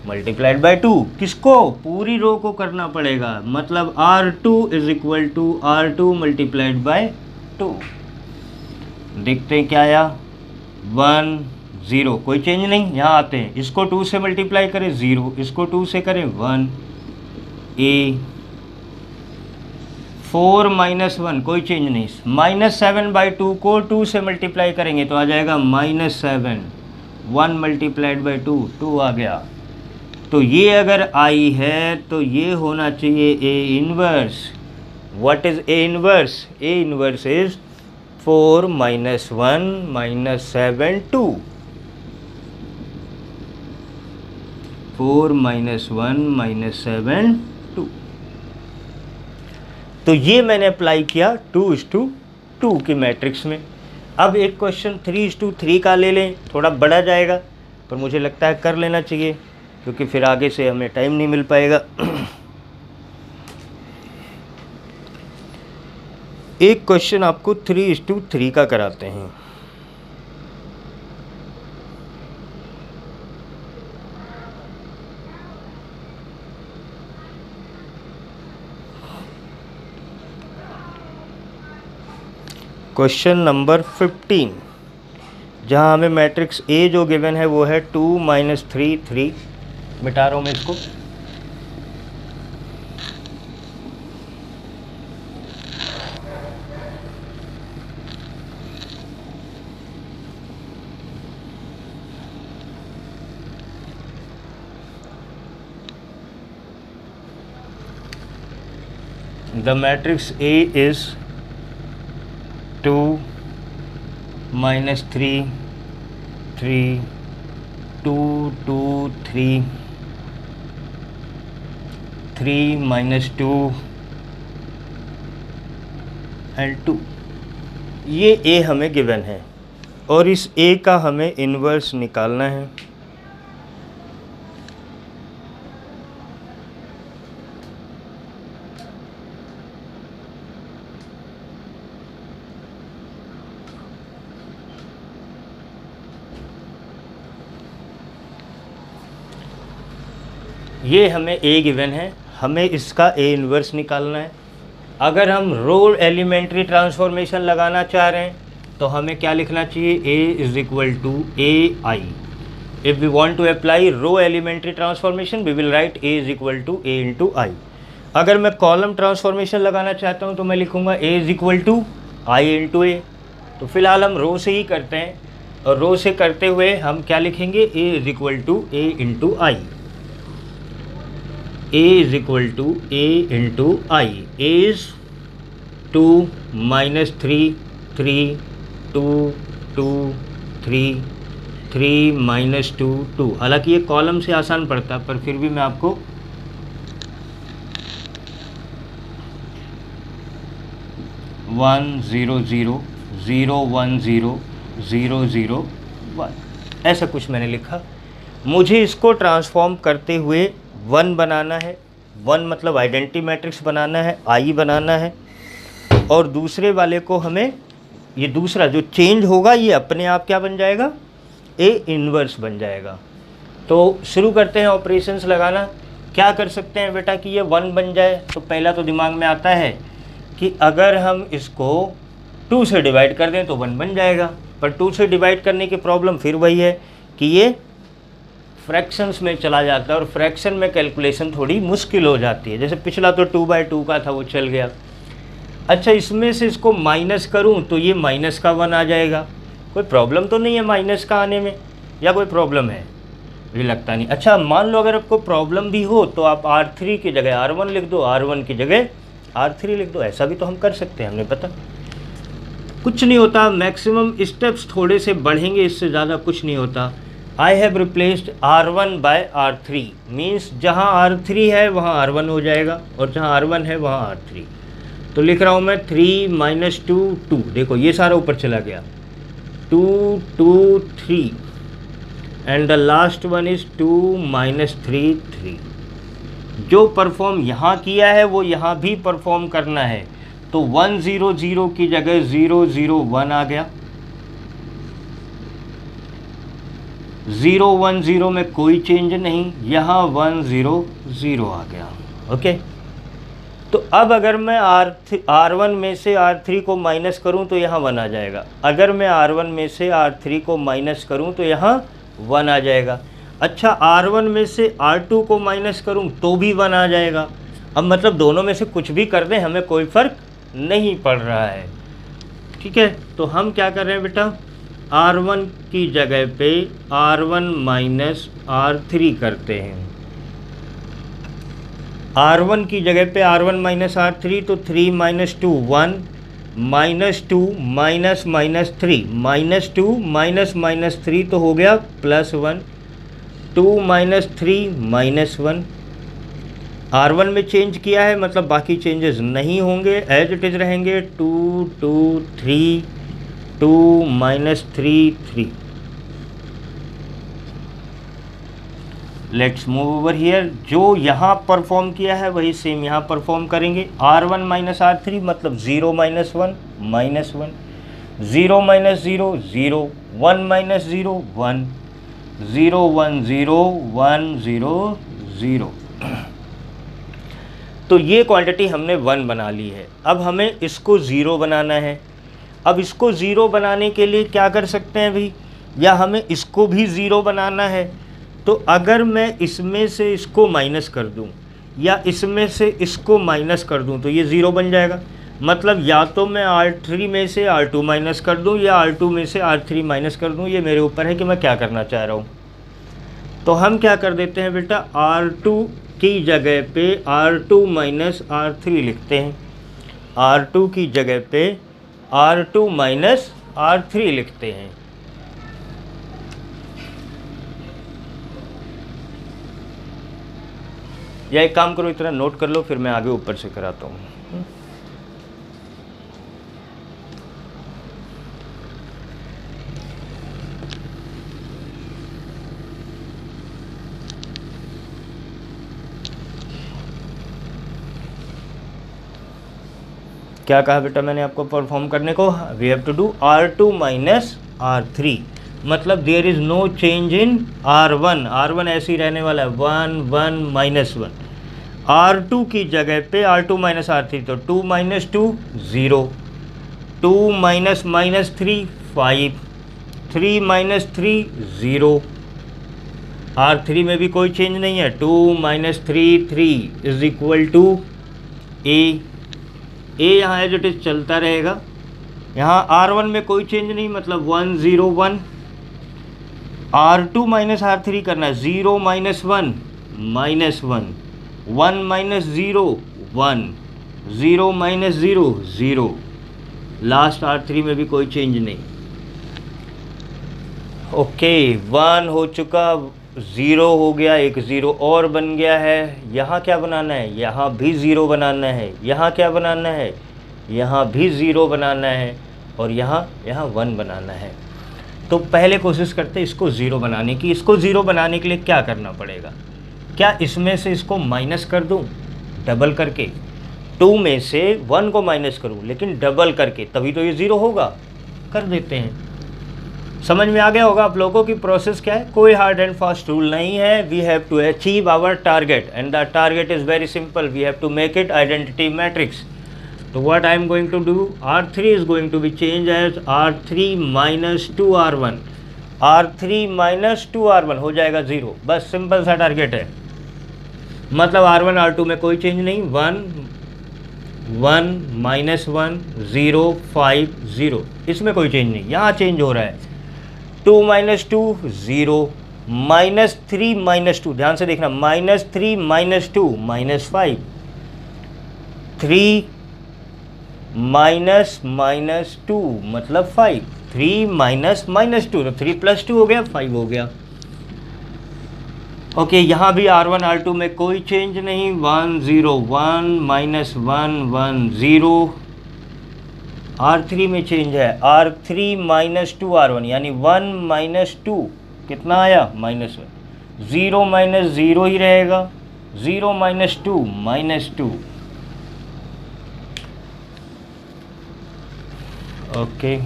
Multiplied by 2। किसको? पूरी रो को करना पड़ेगा। मतलब R2 = R2 × 2। देखते हैं क्या आया? 1 0, कोई चेंज नहीं। यहाँ आते हैं, इसको 2 से मल्टीप्लाई करें 0, इसको 2 से करें 1 a। 4 - 1 कोई चेंज नहीं। -7/2 को 2 से मल्टीप्लाई करेंगे तो आ जाएगा -7। 1 × 2 2 आ गया। तो ये अगर आई है तो ये होना चाहिए A inverse. What is A inverse? A inverse is 4 - 1 - 7 2। 4 - 1 - 7 2। तो ये मैंने अप्लाई किया 2:2 की मैट्रिक्स में। अब एक क्वेश्चन 3:3 का ले लें, थोड़ा बड़ा जाएगा पर मुझे लगता है कर लेना चाहिए क्योंकि फिर आगे से हमें टाइम नहीं मिल पाएगा। एक क्वेश्चन आपको 3:3 का कराते हैं। क्वेश्चन नंबर 15, जहाँ हमें मैट्रिक्स ए जो गिवन है वो है 2 - 3 3। मिटा रहा हूँ मैं इसको। The matrix A is 2 - 3 3 2 2 3 3 - 2 and 2। ये A हमें गिवन है और इस A का हमें इन्वर्स निकालना है। ये हमें A गिवन है, हमें इसका A इन्वर्स निकालना है। अगर हम रो एलिमेंट्री ट्रांसफॉर्मेशन लगाना चाह रहे हैं तो हमें क्या लिखना चाहिए? A is equal to AI। If we want to apply row elementary transformation we will write A is equal to A into I। अगर मैं कॉलम ट्रांसफॉर्मेशन लगाना चाहता हूँ तो मैं लिखूँगा A is equal to I into A। तो फिलहाल हम रो से ही करते हैं और रो से करते हुए हम क्या लिखेंगे? A is equal to A into I। A is equal to A into I। A is 2 - 3 3 2 2 3 3 - 2 2। हालांकि ये कॉलम से आसान पड़ता है पर फिर भी मैं आपको वन 0 0 0 1 0 0 0 1 ऐसा कुछ मैंने लिखा। मुझे इसको ट्रांसफॉर्म करते हुए 1 बनाना है। 1 मतलब आइडेंटिटी मैट्रिक्स बनाना है, I बनाना है। और दूसरे वाले को हमें, ये दूसरा जो चेंज होगा ये अपने आप क्या बन जाएगा? A इन्वर्स बन जाएगा। तो शुरू करते हैं ऑपरेशंस लगाना। क्या कर सकते हैं बेटा कि ये 1 बन जाए? तो पहला तो दिमाग में आता है कि अगर हम इसको 2 से डिवाइड कर दें तो 1 बन जाएगा। पर 2 से डिवाइड करने की प्रॉब्लम फिर वही है कि ये फ्रैक्शंस में चला जाता है और फ्रैक्शन में कैलकुलेशन थोड़ी मुश्किल हो जाती है। जैसे पिछला तो 2/2 का था, वो चल गया। अच्छा, इसमें से इसको माइनस करूं तो ये माइनस का 1 आ जाएगा। कोई प्रॉब्लम तो नहीं है माइनस का आने में, या कोई प्रॉब्लम है? मुझे लगता नहीं। अच्छा, मान लो अगर आपको प्रॉब्लम भी हो तो आप R3 की जगह R1 लिख दो, R1 की जगह R3 लिख दो। ऐसा भी तो हम कर सकते हैं, हमने पता कुछ नहीं होता। मैक्सिमम स्टेप्स थोड़े से बढ़ेंगे, इससे ज़्यादा कुछ नहीं होता। I have replaced R1 by R3 means जहाँ R3 है वहाँ R1 हो जाएगा और जहाँ R1 है वहाँ R3। तो लिख रहा हूँ मैं 3 - 2 2। देखो ये सारा ऊपर चला गया। 2 2 3 and the last one is 2 - 3 3। जो परफॉर्म यहाँ किया है वो यहाँ भी परफॉर्म करना है। तो 1 0 0 की जगह 0 0 1 आ गया। 0 1 0 में कोई चेंज नहीं, यहाँ 1 0 0 आ गया। ओके, तो अब अगर मैं R1 में से R3 को माइनस करूँ तो यहाँ 1 आ जाएगा। अगर मैं R1 में से R3 को माइनस करूँ तो यहाँ 1 आ जाएगा। अच्छा, R1 में से R2 को माइनस करूँ तो भी 1 आ जाएगा। अब मतलब दोनों में से कुछ भी कर दें हमें कोई फ़र्क नहीं पड़ रहा है। ठीक है, तो हम क्या कर रहे हैं बेटा? R1 की जगह पे R1 माइनस R3 करते हैं। R1 की जगह पे R1 माइनस R3, तो 3 - 2 1 -2 -3 -2 -3 तो हो गया +1। 2 - 3 -1। R1 में चेंज किया है मतलब बाकी चेंजेस नहीं होंगे, एज इट इज़ रहेंगे। 2 2 3 2 - 3 3। Let's move over here. जो यहाँ परफॉर्म किया है वही सेम यहाँ परफॉर्म करेंगे। R1 - R3 मतलब 0 - 1 -1 0 - 0 0 1 -0 1 0 1 0 1 0 0। तो ये क्वांटिटी हमने 1 बना ली है। अब हमें इसको 0 बनाना है। अब इसको ज़ीरो बनाने के लिए क्या कर सकते हैं भाई, या हमें इसको भी ज़ीरो बनाना है, तो अगर मैं इसमें से इसको माइनस कर दूं या इसमें से इसको माइनस कर दूं तो ये ज़ीरो बन जाएगा। मतलब या तो मैं R3 में से R2 माइनस कर दूं या R2 में से R3 माइनस कर दूं, ये मेरे ऊपर है कि मैं क्या करना चाह रहा हूँ। तो हम क्या कर देते हैं बेटा, R2 की जगह पे R2 माइनस R3 लिखते हैं, R2 की जगह पे R2 माइनस R3 लिखते हैं। या एक काम करो, इतना नोट कर लो, फिर मैं आगे ऊपर से कराता हूँ। क्या कहा बेटा मैंने आपको परफॉर्म करने को, we have to do R2 minus R3, मतलब there is no change in R1, R1 ऐसे ही रहने वाला है 1 1 माइनस 1। R2 की जगह पे R2 माइनस R3, तो 2 minus 2 0, 2 minus minus 3 5, 3 minus 3 0, R3 में भी कोई चेंज नहीं है, 2 minus 3 3 is equal to A यहाँ एज इट इज चलता रहेगा। यहाँ R1 में कोई चेंज नहीं, मतलब 1 0 1। R2 माइनस R3 करना है, 0 minus 1 minus 1, 1 minus 0 1, 0 minus 0 0, last R3 में भी कोई चेंज नहीं। ओके 1 हो चुका, 0 हो गया, एक 0 और बन गया है। यहाँ क्या बनाना है, यहाँ भी 0 बनाना है, यहाँ क्या बनाना है, यहाँ भी 0 बनाना है, और यहाँ 1 बनाना है। तो पहले कोशिश करते हैं इसको 0 बनाने की। इसको 0 बनाने के लिए क्या करना पड़ेगा, क्या इसमें से इसको माइनस कर दूँ डबल करके, 2 में से 1 को माइनस करूँ लेकिन डबल करके, तभी तो ये 0 होगा। कर देते हैं। समझ में आ गया होगा आप लोगों की प्रोसेस क्या है, कोई हार्ड एंड फास्ट रूल नहीं है। We have to achieve our target and the target is very simple, we have to make it identity matrix. तो what I am going to do, R3 is going to be change as R3 minus 2R1, R3 minus 2R1 हो जाएगा 0, बस simple सा target है। मतलब R1 R2 में कोई change नहीं, 1 1 माइनस 1 0 5 0, इसमें कोई चेंज नहीं। यहाँ चेंज हो रहा है, 2 माइनस 2 0, माइनस 3 माइनस 2, ध्यान से देखना, minus 3 minus 2 minus 5, 3 minus minus 2 मतलब 5, 3 माइनस माइनस 2, तो 3 प्लस 2 हो गया 5 हो गया। ओके यहाँ भी R1 R2 में कोई चेंज नहीं, 1 0 1 माइनस 1 1 0, R3 में चेंज है, R3 माइनस 2R1 यानी 1 माइनस 2 कितना आया माइनस 1, 0 माइनस 0 ही रहेगा, 0 माइनस 2 माइनस 2। ओके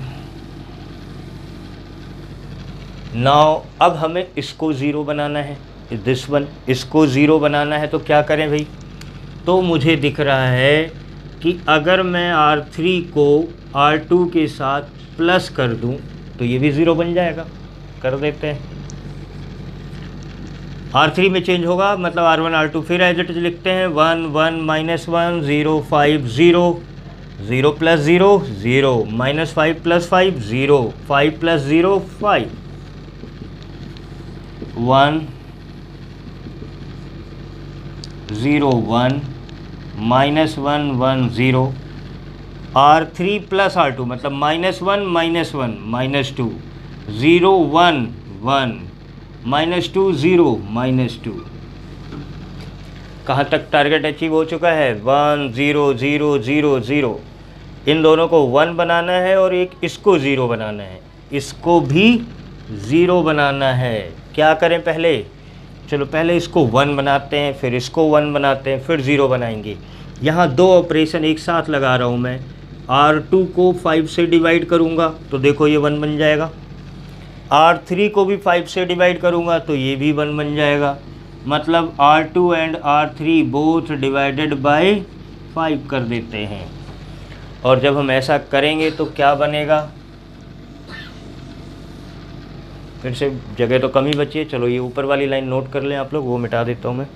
नाउ अब हमें इसको 0 बनाना है, दिस वन, इसको 0 बनाना है। तो क्या करें भाई, तो मुझे दिख रहा है कि अगर मैं R3 को R2 के साथ प्लस कर दूं तो ये भी 0 बन जाएगा। कर देते हैं, R3 में चेंज होगा, मतलब R1 R2 फिर एज इट इज लिखते हैं, 1 1 minus 1 0 5 0, 0 plus 0 0, minus 5 plus 5 0, 5 plus 0 5, 1 0 1 minus 1 1 0, R3 plus R2 मतलब माइनस 1 माइनस 2, 0 1 1 माइनस 2 0 माइनस 2। कहाँ तक टारगेट अचीव हो चुका है, 1 0 0 0 0, इन दोनों को 1 बनाना है और एक इसको 0 बनाना है, इसको भी 0 बनाना है। क्या करें पहले, चलो पहले इसको 1 बनाते हैं, फिर इसको 1 बनाते हैं, फिर 0 बनाएंगे। यहाँ 2 ऑपरेशन एक साथ लगा रहा हूँ मैं, R2 को 5 से डिवाइड करूँगा तो देखो ये 1 बन जाएगा, R3 को भी 5 से डिवाइड करूँगा तो ये भी 1 बन जाएगा, मतलब R2 and R3 both divided by 5 कर देते हैं। और जब हम ऐसा करेंगे तो क्या बनेगा, फिर से जगह तो कम ही बची है, चलो ये ऊपर वाली लाइन नोट कर लें आप लोग, वो मिटा देता हूँ मैं।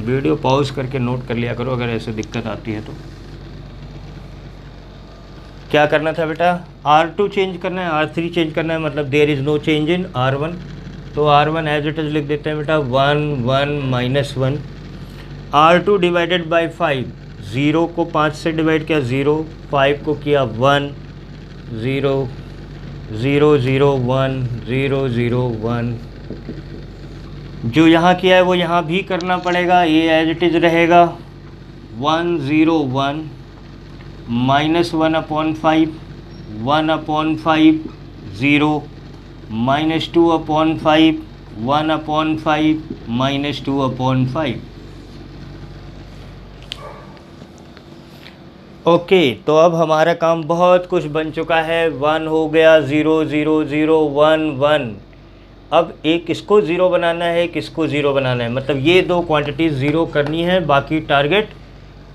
वीडियो पॉज करके नोट कर लिया करो अगर ऐसे दिक्कत आती है तो। क्या करना था बेटा, R2 चेंज करना है, R3 चेंज करना है, मतलब there is no change in R1, तो R1 एज इट इज़ लिख देते हैं बेटा 1 1 माइनस 1। R2 डिवाइडेड बाई 5, 0 को 5 से डिवाइड किया 0, 5 को किया 1, 0 0 0 1 0 0 1। जो यहाँ किया है वो यहाँ भी करना पड़ेगा, ये एज इट इज़ रहेगा 1 0 1 माइनस 1/5, 1/5 0 माइनस 2/5, 1/5 माइनस 2/5। ओके, तो अब हमारा काम बहुत कुछ बन चुका है। 1 हो गया, 0 0 0 1 1। अब एक इसको ज़ीरो बनाना है, एक इसको ज़ीरो बनाना है, मतलब ये दो क्वांटिटीज़ ज़ीरो करनी है, बाकी टारगेट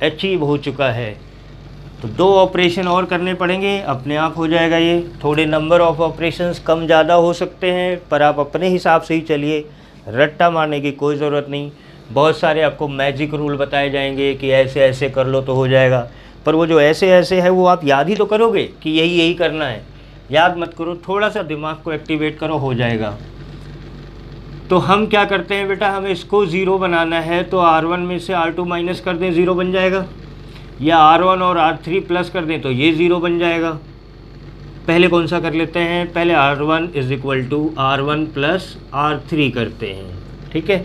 अचीव हो चुका है। तो 2 ऑपरेशन और करने पड़ेंगे, अपने आप हो जाएगा ये। थोड़े नंबर ऑफ़ ऑपरेशंस कम ज़्यादा हो सकते हैं, पर आप अपने हिसाब से ही चलिए, रट्टा मारने की कोई ज़रूरत नहीं। बहुत सारे आपको मैजिक रूल बताए जाएंगे कि ऐसे ऐसे कर लो तो हो जाएगा, पर वो जो ऐसे ऐसे है वो आप याद ही तो करोगे कि यही यही करना है, याद मत करो, थोड़ा सा दिमाग को एक्टिवेट करो, हो जाएगा। तो हम क्या करते हैं बेटा, हमें इसको ज़ीरो बनाना है, तो R1 में से R2 माइनस कर दें, ज़ीरो बन जाएगा, या R1 और R3 प्लस कर दें तो ये ज़ीरो बन जाएगा। पहले कौन सा कर लेते हैं, पहले R1 is equal to R1 plus R3 करते हैं, ठीक है।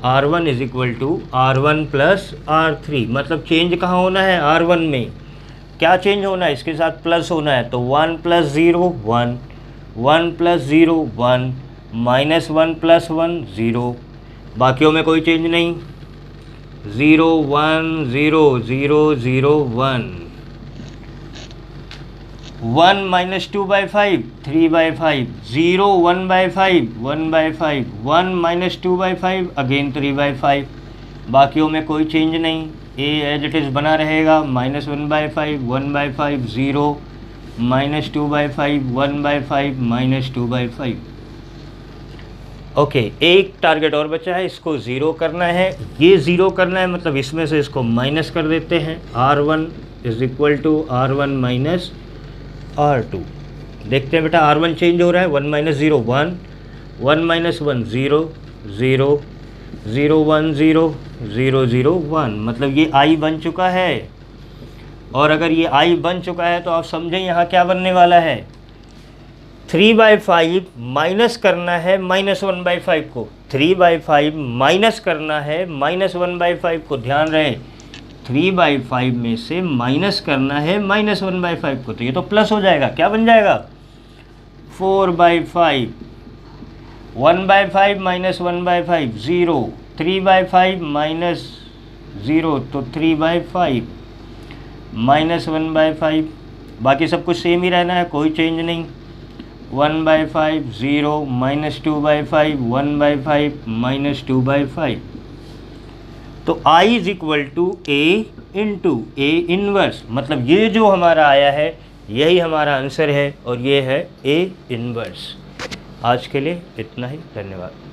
R1 is equal to R1 plus R3, मतलब चेंज कहाँ होना है, R1 में। क्या चेंज होना है, इसके साथ प्लस होना है, तो 1 प्लस 0 1, 1 प्लस 0 1, माइनस 1 प्लस 1 0, बाकियों में कोई चेंज नहीं, 0 1 0 0 0 1, 1 माइनस 2/5 3/5, 0 1/5 1/5, 1 माइनस 2/5 अगेन 3/5, बाकियों में कोई चेंज नहीं, ए एज इट इज़ बना रहेगा, माइनस 1/5 1/5 0, माइनस 2/5 1/5 माइनस 2/5। ओके, एक टारगेट और बचा है, इसको ज़ीरो करना है, ये ज़ीरो करना है, मतलब इसमें से इसको माइनस कर देते हैं, R1 is equal to R1 minus R2। देखते हैं बेटा, R1 चेंज हो रहा है, 1 माइनस 0 1, 1 माइनस 1 0 0 0 1 0 0 0 1, मतलब ये I बन चुका है। और अगर ये I बन चुका है तो आप समझें यहाँ क्या बनने वाला है, 3/5 माइनस करना है माइनस 1/5 को, 3/5 माइनस करना है माइनस 1/5 को, ध्यान रहे 3/5 में से माइनस करना है माइनस 1/5 को, तो ये तो प्लस हो जाएगा, क्या बन जाएगा 4/5, 1/5 माइनस 1/5 0, 3/5 माइनस 0 तो 3/5 माइनस 1/5, बाकी सब कुछ सेम ही रहना है, कोई चेंज नहीं, 1/5 0 माइनस 2/5 1/5 माइनस 2/5। तो I is equal to A into A inverse, मतलब ये जो हमारा आया है यही हमारा आंसर है, और ये है A इनवर्स। आज के लिए इतना ही, धन्यवाद।